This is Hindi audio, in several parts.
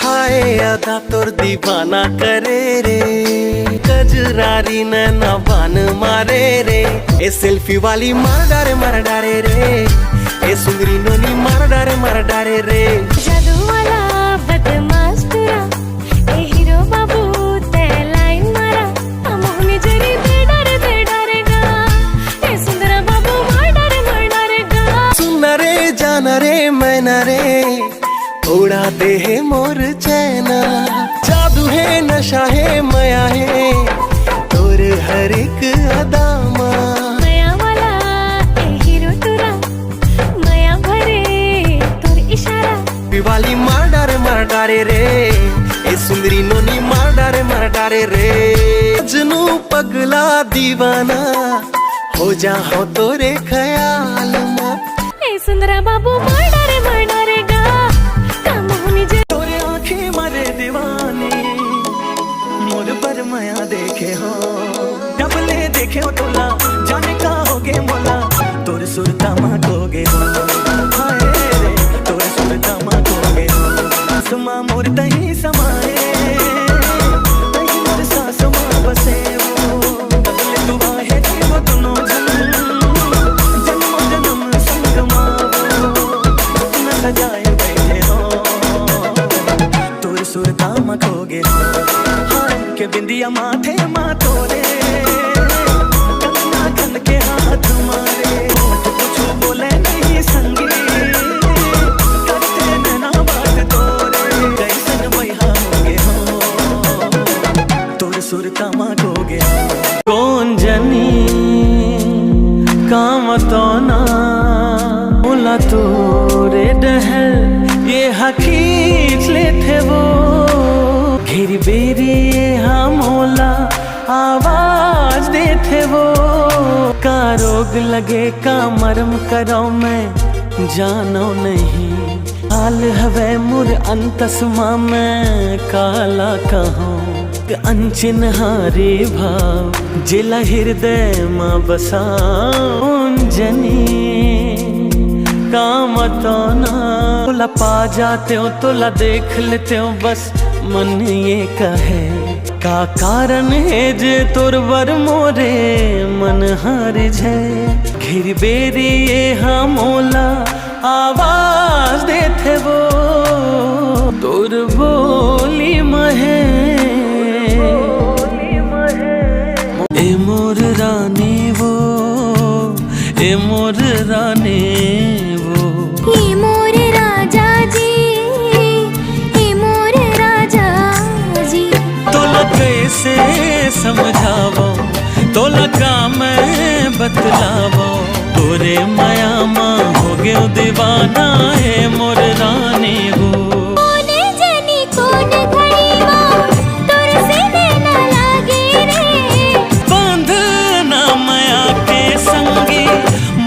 हाय अदा तोर दीवाना करे रे, कजरारी नैना बान मारे रे। ए सेल्फी वाली मार डारे रे, ए सुंदरी नोनी मार डारे रे। जादू वाला बदमाश तुरा, ए हीरो बाबू ते लाइन मारा। अमोहनी जरी दे डारेगा, ए सुंदरा बाबू मार डारेगा। सुना रे जाना रे मैना रे, उड़ाते है मोर चैना। जादू है नशा है माया है, तोर हर एक अदामा। माया वाला ए हीरो तुरा, माया भरे तोर इशारा। दिवाली मार डारे रे, ए सुंदरी नोनी मार डारे रे। जनू पगला दीवाना हो जा हो तोरे ख्याल में। ए सुंदरा बाबू मार डारेगा। कामोहनी तोरे आंखें मारे दीवानी, मोर पर माया देखे हो। डबले देखे हो तोला, जाने का होगे मोला। तोर सुरता मांगोगे हो, हाय रे तोर सुरता मांगोगे हो। सुमा मोर दही समाए, दही मोर सास मां बसे वो। डबले तू आहे वो दोनों जन्म संग मावो। न सजाए बैठे हो, तोर सुरता मखोगे हो। हाय के बिंदिया माथे तोरे, कंगना कन के हाथ मारे। होठ कुछ बोले नहीं संगी, करते नैना बात तोरे। कैसन बैहा होगे हो, तोर सुरता मांगोगे हो। कौन जनी काम तो ना बोला तोरे डहर, ये हकीज ले थे वो। घेरी बेरी हमोला आवाज दे थे वो। का रोग लगे का मरम करो मैं जानो नहीं। हाल हवे मुर अंतसमा में काला कहूँ। अनचिन हारे भाव जिला हृदय माँ बसा। जनी काम तो ना तोला पा जाते हो, तोला देख लेते हो बस मन ये कहे। का कारण है जे तोर वर मोरे मन हार जाए। घिर बेरी ये हमोला आवाज देते वो। तोर बोली महे ए मोर रानी वो, ए मोर रानी वो। ये मोर राजा जी, ये मोर राजा जी। तोला कैसे समझावो, तोला का मैं बतलावो। तोरे माया माँ हो गयो दीवाना है मोर रानी वो। कोने जनी कोन घड़ी माँ तोर से नैना लागे रे। बांधना माया के संगी,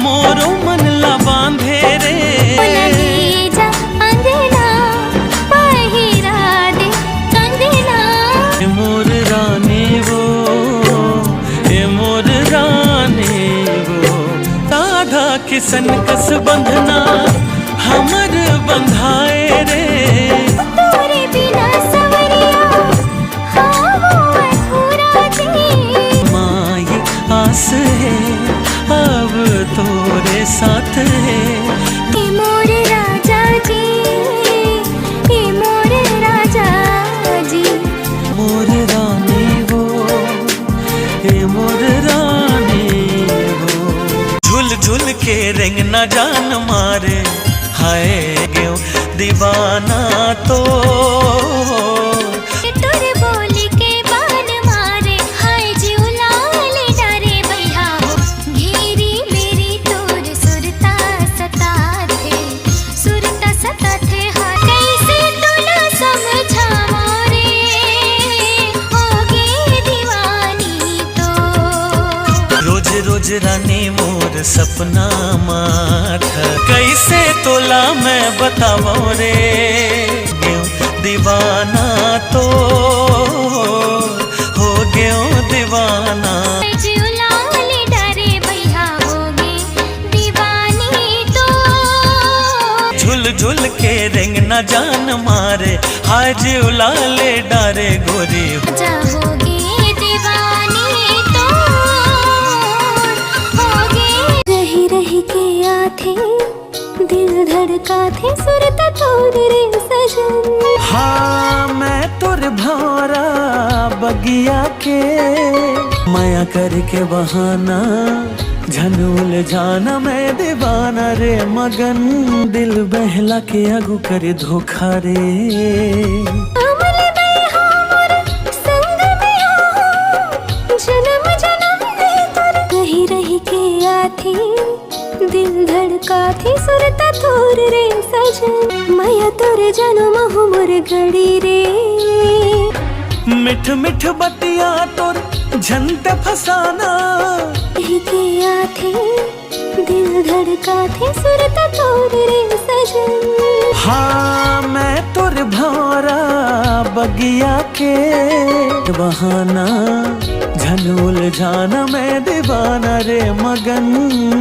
मोरो मन ला बांधे रे। लगे जा अंगना, पहिरा दे कंगना। ए मोर रानी वो, ए मोर रानी वो। राधा किसन कस बंधना हमर बंधाए रे। तोरे बिना सवरिया हाँ वो अधूरा जी। माई आस है अब तोरे साथ है। ये मोर राजा जी, ये मोर राजा जी। मोर रानी वो, ए मोर रानी वो। झुल झुल के रिंग न जान मारे, हाय गयो दीवाना तो। तोर बोली के बान मारे, हाय जिउलाल डरे भैया हो। घेरी मेरी तोर सुरता सता थे हाँ। कैसे तोला समझावो रे, होगे दीवानी तो। रोज रोज रानी मोर सपना माथ। कैसे तोला मैं बतावो रे, गयो दीवाना तो हो गयो दीवाना। जिउलाल डरे भैया होगे दीवानी तो। झुल झुल के रिंग न जान मारे, आज उलाले डारे गोरी चाहोगे दीवानी तो होगे रही रही के आथे दिल धड़का थे सुरता तोर रे सजन। हाँ मैं तुर भौरा बगिया के माया करके बहाना झनूल जाना मैं दीवाना रे मगन दिल बहला के अगु करे धोखा रे। अमल बेहा मोर संग में हो जन्म जन्म दे तोर रही रही के आथी दिल धड़का थी सुरता तोर रे सजन। माया तोर जन्म हो मोर घड़ी रे मिठ मिठ बतिया तोर झंते फसाना के आथे दिल धड़का थे सुरता तोर रे सजन। हाँ मैं तुर भौरा बगिया के बहाना झनूल जाना मैं दीवाना रे मगन।